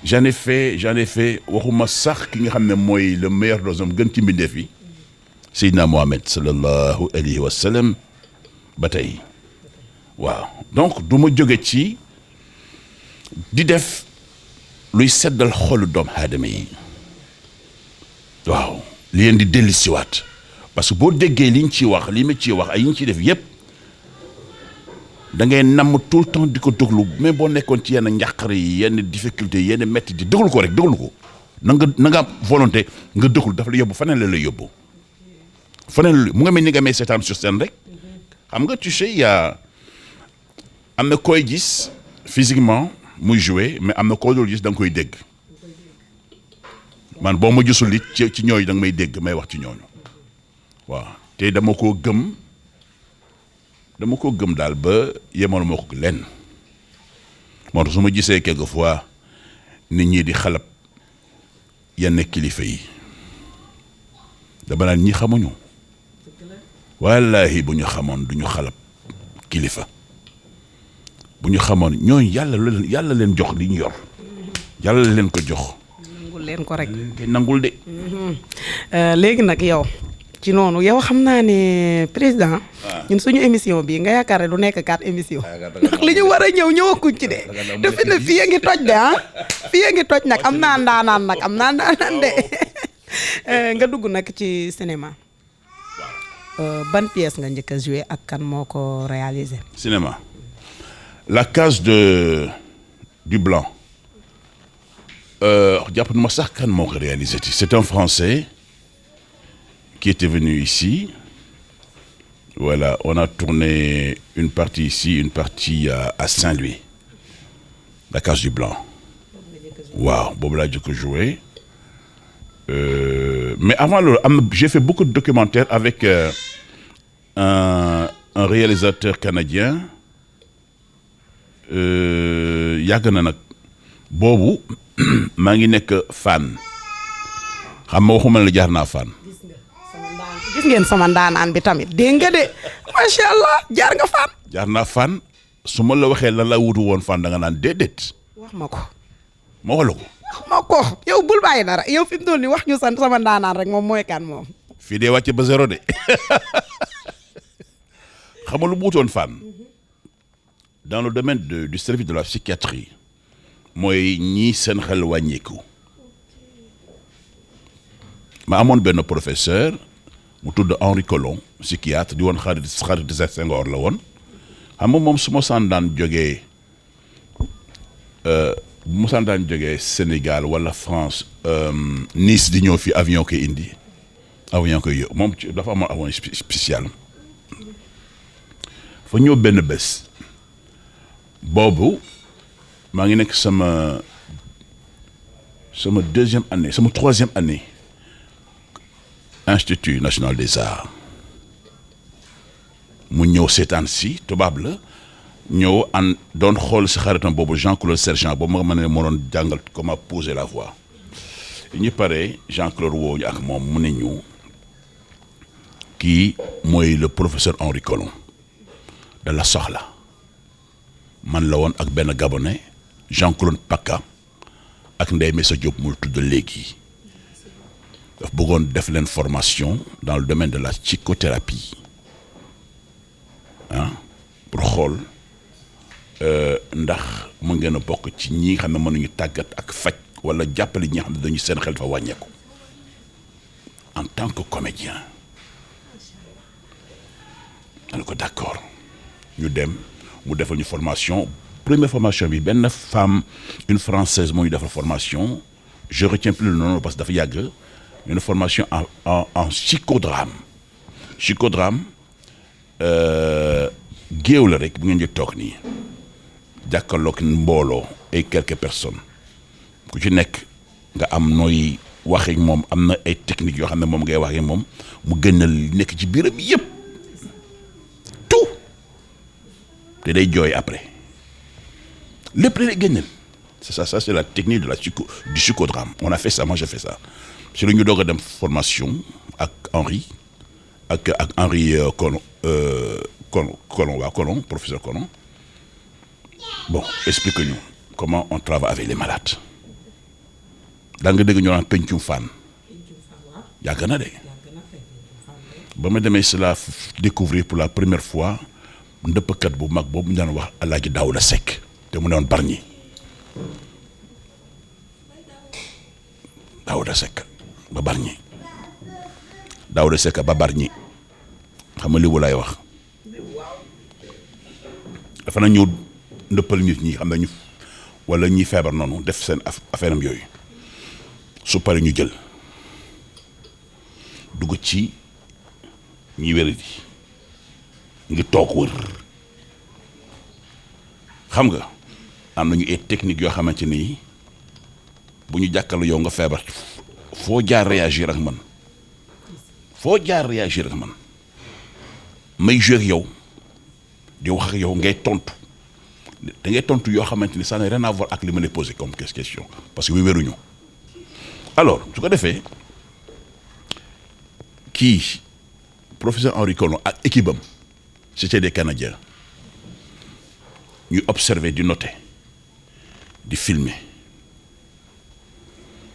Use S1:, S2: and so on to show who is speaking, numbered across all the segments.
S1: J'en ai fait waxuma sax ki nga xam ne mooy le meilleur des hommes gën ci mbindeef yi Seydina Mohamed sallallahu alayhi wa sallam ba tey waaw donc du ma jóge ci di def luy seddal xolu doomu aadama yi waaw li leen di dellu siwaat parce que boo déggee liñ ciy wax li ma ciy wax ay yi ñu ciy def yépp da ngay namm tout le temps di ko déglu mais boo nekkoon ci yenn njàqare yi yenn difficulté yenn métti di déglu ko rek déglu ko na nga volonté nga déglu dafa la yóbbu faneen la lay yóbbu faneen la mu nga mel ni nga may seetaan sur scène rek xam nga tu sais am na koy gis physiquement muy jouer mais am na koo dul gis da nga koy dégg man boo ma gisul it ci ñooyu da nga may dégg may wax ci ñooñu waaw te dama koo gëm daal ba yemoon moo ko lenn moo tax su ma gisee quelquefois nit ñi di xalab yenn kilifa yi dama naan ñi xamuñu wallahi bu ñu xamoon du ñu xalab kilifa bu ñu xamoon ñooñu yàlla leen jox li ñu yor yàlla leen ko jox.
S2: nangul leen ko rek.
S1: nangul de.
S2: léegi nag yow. ci noonu yow xam naa ne président ñun suñu émission bi nga yaakaar ne du nekk 4 émission ndax li ñu war a ñëwaguñ ci de defe na fii a ngi toj de fii a ngi toj nag am naa ndaanaan de nga dugg nag ci cinéma ban pièce nga njëkk a joué ak kan moo ko réalisé.
S1: Cinéma La Case du Blanc jàpp na ma sax kan moo ko réalisé c'est un Français qui était venu ici. Voilà, on a tourné une partie ici, une partie à Saint-Louis. La Case du Blanc. Waouh, boobu laa jëkk joué. Mais avant loolu j'ai fait beaucoup de documentaires avec un réalisateur canadien. Yàgg na nag boobu maa ngi nekk fan. xam nga waxuma la jaar naa fan.
S2: gis ngeen sama ndaanaan bi tamit dégg nga de macha allah jaar nga fan.
S1: jaar naa fan su ma la waxee lan la wutu woon fan da nga naan déedéet.
S2: wax ma ko.
S1: ma wax la ko.
S2: wax ma ko yow bul bàyyi dara yow fi mu toll nii wax ñu sant sama ndaanaan rek moom mooy kan moom.
S1: fii dee wàcce ba zéro de xam nga lu mu wutoon fan. dans le domaine du service de la psychiatrie mooy ñii seen xel wàññeeku. ma amoon benn professeur. mu tudd Henri Collomb psychiatre di woon xarit Senghor la woon xam nga moom su ma saan daan jógee bu ma saan daan jógee Sénégal wala France Nice di ñëw fi avion koy indi avion koy yóbbu moom dafa amoon avion spécial fa ñëw benn bés boobu maa ngi nekk sama deuxième année sama troisième année Institut national des arts mu ñëw seetaan si tubaab la ñëw doon xool si xaritam boobu Jean-Claude Sergent boobu ma ne moo doon jàngal comment poser la voix ñu pare Jean-Claude woo ñu ak moom mu ne ñu kii mooy le professeur Henri Collomb da la soxla man la woon ak benn Gabonais Jean-Claude Paka ak Ndeye Messa Diop mu tudd léegi daf bëggoon def leen formation dans le domaine de la psychothérapie pour xool ndax mën ngeen a bokk ci ñi nga xam ne mënuñu tàggat ak faj wala jàppale ñi nga xam ne dañu seen xel dafa wàññeeku en tant que comédien. ma ne ko d'accord ñu dem mu defal ñu formation première formation bi benn femme une française moo ñu defal formation je retiens plus le nom parce que dafa yàgg. Une formation en psychodrame géew la rek bu ngeen di toog nii jàkkaarloog mbooloo et quelques personnes ku ci nekk nga am nooy waxee moom am na ay techniques yoo xam ne moom ngay waxee moom mu gënal nekk ci biiram yëpp tout te day jooy après lépp da lay gënal c'est ça c'est la technique de du psychodrame. On a fait ça, moi j'ai fait ça. Si la ñu doog a dem formation ak Henri Colon, professeur Colon. Bon, explique-nous comment on travaille avec les malades. Da nga dégg ñu naan pencum fan. Yàgg na de. Ba ma demee cela découvrir pour la première fois ndëppkat bu mag boobu ñu daan wax Alaaji Daouda Seck te mu ne woon Bargny. Daouda Seck ba Bargny. Daouda Seck ba Bargny. Xam nga li walaay wax. Dafa na ñëw ndëppal nit ñi xam nañu wala ñi feebar noonu def seen affaire am yooyu su paree ñu jël dugg ci ñi wéradi ngi toog wër xam nga am nañu ay technique yoo xamante ni bu ñu jàkkaarloo yow nga feebar foo jaar réagir ak man may jouer ak yow di wax ak yow ngay tontu da ngay tontu yoo xamante ni ça n'a rien à voir ak li ma lay posé comme question parce que wéruñu alors su ko defee kii professeur Henri Colon ak équipe am c'était des Canadiens ñuy observer di noter di filmer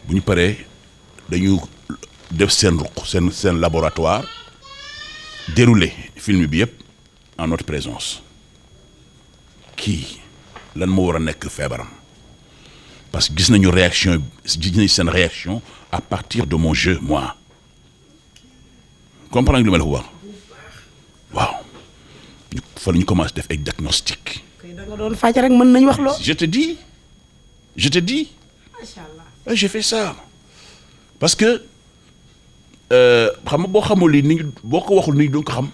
S1: bu ñu paree dañu def seen ruq seen laboratoire dérouler film bi yëpp en notre présence kii lan moo war a nekk feebaram parce que gis nañu seen réaction à partir de mon jeu moi comprendre li ma la wax waaw fa la ñu commencé def ay diagnostic.
S2: da nga doon faj rek mën nañu wax loo.
S1: je te dis
S2: macha allah
S1: j'ai fait ça parce que xam nga boo xamul li ni boo ko waxul ni duñ ko xam.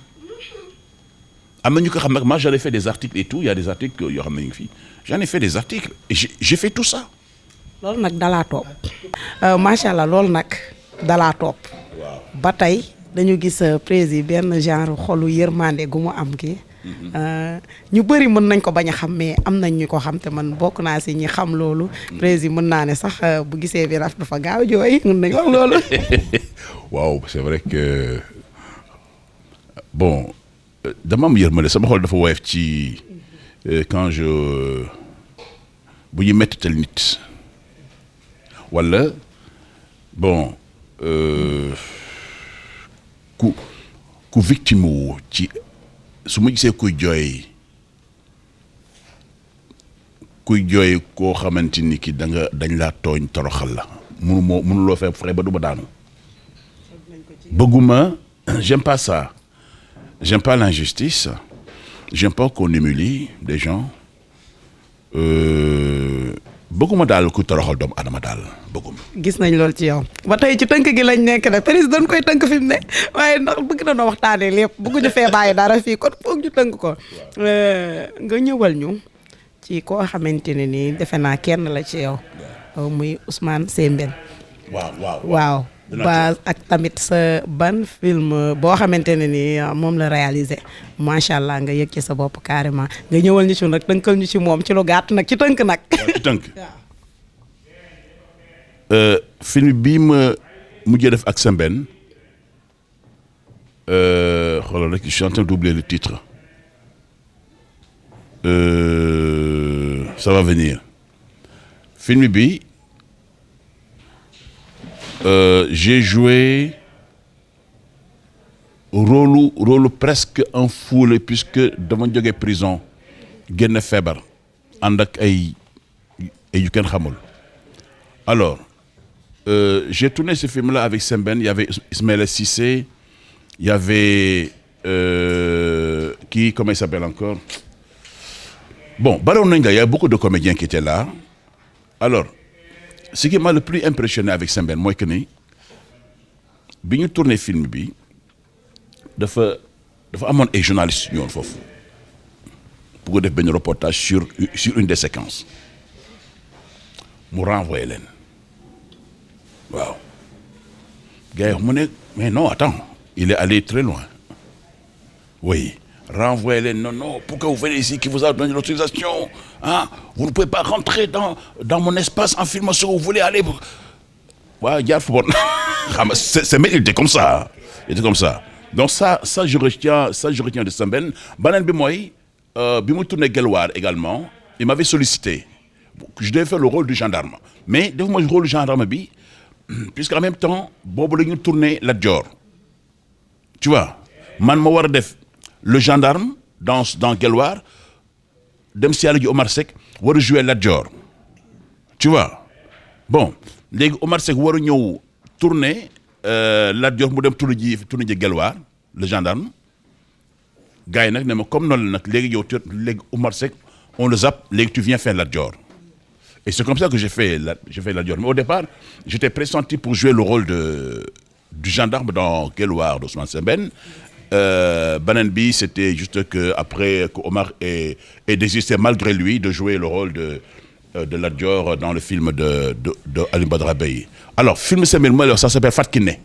S1: am na ñu ko xam nag moi j'en ai fait des articles et tout il y a des articles yoo xam ne ñu ngi fii j'en ai fait des articles et j'ai fait tout ça.
S2: loolu nag dalaa topp. macha allah loolu nag dalaa topp.
S1: waaw
S2: ba tey dañu gis président benn genre xolu yërmande gu mu am kii. ñu bëri mën nañ ko bañ a xam mais am nañ ñu ko xam te man bokk naa si ñi xam loolu. président mën naa ne sax bu gisee bi raf dafa gaaw jooy mën nañ wax loolu.
S1: waaw c'est vrai que bon. dama am yërmande sama xol dafa woyof ci quand bu ñu mettital nit wala bon ku victime wu ci su ma gisee kuy jooy koo xamante ni ki dañ laa tooñ toroxal la mënuloo fexe ba du ma daanu bëgguma j'aime pas ça. J'aime pas l'injustice, j'aime pas qu'on humilie des gens. Bëgguma daal ku toroxal doomu adama daal bëgguma.
S2: gis nañ lool ci yow ba tey ci tënk gi lañ nekk nag président koy tënk fi mu ne waaye ndax bëgg na noo waxtaanee lépp bëgguñu fee bàyyi dara fii kon foog ñu tënk ko. nga ñëwal ñu ci koo xamante ne nii defe naa kenn la ci yow. muy Ousmane Sembène. waaw. ba ak tamit sa ban film boo xamante ne ni moom la réalisé macha allah nga yëg ci sa bopp carrément nga ñëwal ñu ci nag tënkal ñu ci moom ci lu gàtt nag ci tënk nag.
S1: ci tënk. film bii ma mujjee def ak Sembène xoolal rek je suis en train d'oublier le titre ça va venir film bi. J'ai joué rôle presque en foule puisque dama jógee prison génn feebar ànd ak ay yu kenn xamul alors j'ai tourné ce film-là avec Sembène il y avait Ismaïla Cissé il y avait comment il s'appelle encore bon baroon nañ nga il y a beaucoup de comédiens qui étaient là alors ce qui m'a le plus impressionné avec Sembène mooy que ni bi ñu tourné film bi dafa amoon ay journalistes ñu woon foofu pour ko def benn reportage sur une des séquences mu renvoyé leen waaw gars yi mu ne mais non attends il est allé très loin oui renvoyer les non, pourquoi vous venez ici, qui vous a donné l'autorisation, hein? Vous ne pouvez pas rentrer dans mon espace en filmant ce que vous voulez aller. Ouais, il était comme ça. Il était comme ça. Donc ça je retiens de Sembène. Banen bi mooy bi mu tourné Guelwaar également, il m'avait sollicité. Je devais faire le rôle du gendarme. Mais defuma rôle du gendarme bi, puisqu'en même temps, boobu la ñu tourné Lat Dior. Tu vois, man ma war a def le gendarme dans Guelwaar, dem si yàlla ji Omar Seck war a jouer Lat Dior. Tu vois. Bon, léegi Omar Seck war a ñëw tourné Lat Dior mu dem tourné ji Guelwaar, le gendarme. Gars yi nag ne ma comme noonu la nag léegi yow léegi Omar Seck on le zappe, léegi tu viens faire Lat Dior. Et c'est comme ça que j'ai fait Lat Dior. Mais au départ, j'étais pressenti pour jouer le rôle du gendarme dans Guelwaar d'Ousmane Sembène. Banen bi, c'était juste que après que Omar ait désisté malgré lui de jouer le rôle de Lat Dior dans le film de Alioune Badara Bèye. Alors film Sembène mooy ça s'appelle Fat Kiné.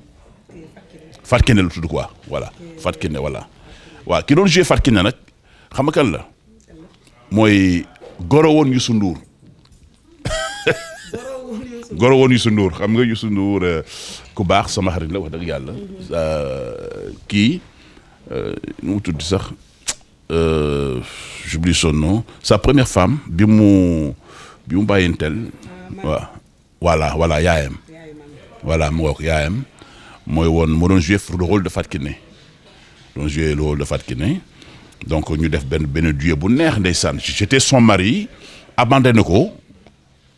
S1: Fat Kiné la tudd quoi, voilà. Fat Kiné, voilà. waaw ki doon joué Fat Kiné nag xam nga kan la mooy goro woon Youssou Ndour. goro woon Youssou Ndour xam nga Youssou Ndour ku baax sama xarit la wax dëgg yàlla. kii nu mu tudd sax j'oublie son nom sa première femme bi mu bàyyinteel. waaw voilà yaayam. voilà mu wax yaayam moo doon joué le rôle de Fat Kiné. Donc joué le rôle de Fat Kiné. Donc ñu def benn duo bu neex ndeysaan. J'étais son mari abandonné ko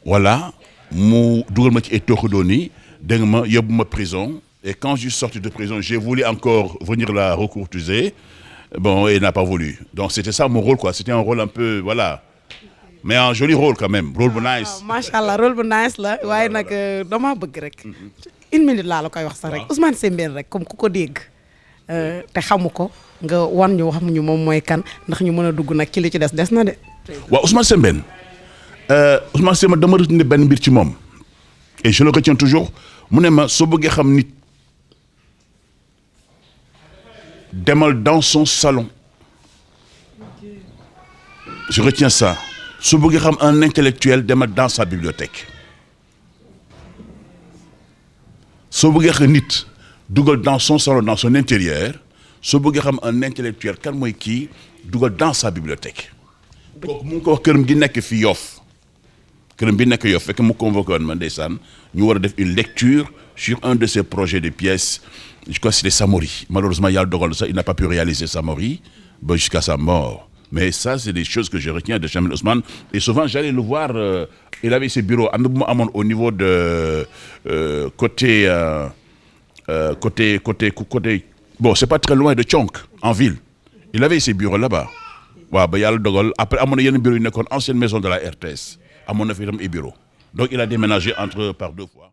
S1: voilà mu dugal ma ci ay tooxi dégg nga ma yóbbu ma prison. Et quand je suis sorti de prison, j'ai voulu encore venir la recourtiser. Bon, il n'a pas voulu. Donc c'était ça mon rôle quoi. C'était un rôle un peu voilà. Mais un joli rôle quand même, rôle bu nice.
S2: macha allah rôle bu nice la waaye nag dama bëgg rek. 1 minute laa la koy wax sax rek Ousmane Sembène rek comme ku ko dégg. te xamu ko nga wan ñu xamuñu moom mooy kan ndax ñu mën a dugg nag ci li ci des na de.
S1: waaw Ousmane Sembène dama retenir benn mbir ci moom et je le retiens toujours mu ne ma soo bëggee xam nit demal dans son salon. Je retiens ça. Soo bëggee xam un intellectuel demal dans sa bibliothèque. Soo bëggee xam nit dugal dans son salon, dans son intérieur, soo bëggee xam un intellectuel kan mooy kii dugal dans sa bibliothèque. kooku mu ngi ko wax këram gi nekk fi Yoff këram bi nekk Yoff fekk mu convoqué woon ma ndeysaan ñu war a def une lecture sur un de ses projets de pièces, je crois que c'était Samori. Malheureusement yàlla dogal ça, il n'a pas pu réaliser Samori jusqu'à sa mort. Mais ça c'est des choses que je retiens de Jamil Ousmane et souvent j'allais le voir, il avait ses bureaux am na bu ma amoon au niveau de côté bon c'est pas très loin de Thionk en ville. Il avait ses bureaux là-bas. waaw ba yàlla dogal après amoon na yenn bureau yu nekkoon ancienne maison de la RTS amoon na fi itam ay bureau donc il a déménagé par 2 fois.